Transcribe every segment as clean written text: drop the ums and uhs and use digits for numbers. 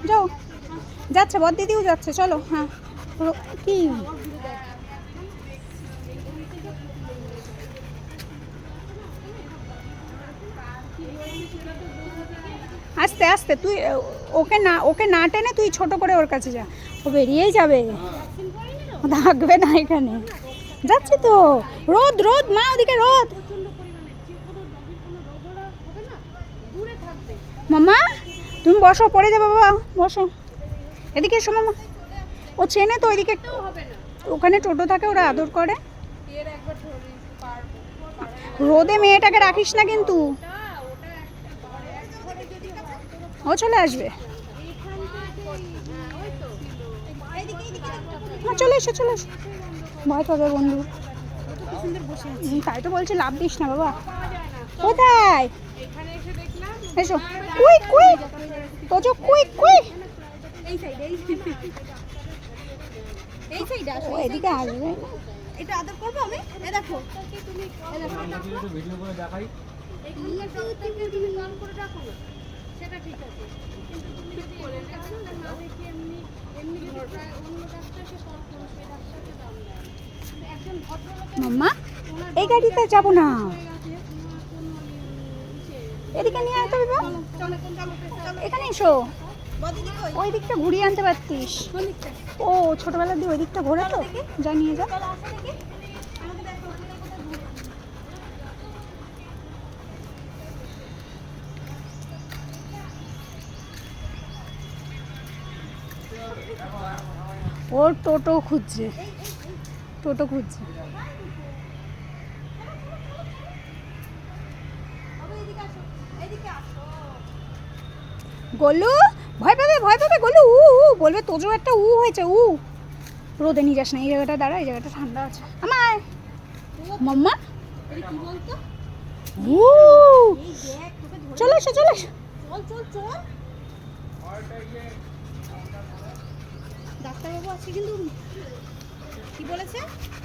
যাও, যাচ্ছে বর দিদিও যাচ্ছে, চলো। হ্যাঁ কি আস্তে আস্তে, তুই ওকে না টেনে তুই ছোট করে ওর কাছে যা, ও বেরিয়েই যাবে, থাকবে না এখানে। যাচ্ছি তো, রোদ রোদ মা, ওদিকে রোদ। মাম্মা তুমি বসো, পড়ে যাবে বাবা, বসো। এদিকে এসো মামা, ও চেনে তো ওইদিকে, ওখানে টোটো থাকে, ওরা আদর করে। রোদে মেয়েটাকে রাখিস না কিন্তু, ও চলে আসবে। চলে এসো চলে এসো, ভয় পাবে বন্ধু। তাই তো বলছি, লাভ দিস না বাবা। কোথায় এসো, কুই কুই তোজো, কুই কুই এদিকে আসবে। এটা আদর করবো আমি, এ দেখো ভিডিও করে দেখাই, সেটা ঠিক আছে, কিন্তু তুমি যদি করে না দেখি এমনি এমনি অন্য ডাক্তারকে কল করো, সেই ডাক্তারকে দাম দেয় একজন ভদ্রলোক। মাম্মা এই গাড়িতে যাবো না, এদিকে নিয়ে আয় তো বাবা, এখানে এসো। ওই দিকটা ঘুরিয়ে আনতে পারতিস, ও ছোটবেলার দিয়ে ওই দিকটা ঘোরে তো, যা নিয়ে যা। ওর টোটো খুঁজছে, টোটো খুঁজছে। গোলু ভয় পাবে, ভয় পাবে গোলু, উ উ বলবে, তোজো একটা উ হয়েছে, উ। রোদে নিয়ে যাস না, এই জায়গাটা দাঁড়া, এই জায়গাটা ঠান্ডা আছে। আমার মাম্মা উ চলে এসো চলে এসো, ডাক্তারবাবু আজকে কিন্তু কি বলেছে,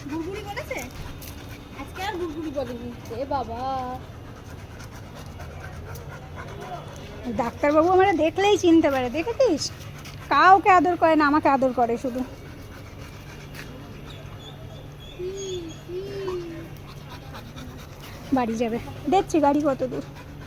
গুড়গুড়ি বলেছে, আজকে আর গুড়গুড়ি বলেনি এ বাবা। ডাক্তারবাবু আমরা দেখলেই চিনতে পারে, দেখেছিস, কাউকে আদর করে না, আমাকে আদর করে শুধু। বাড়ি যাবে, দেখছি গাড়ি কত দূর।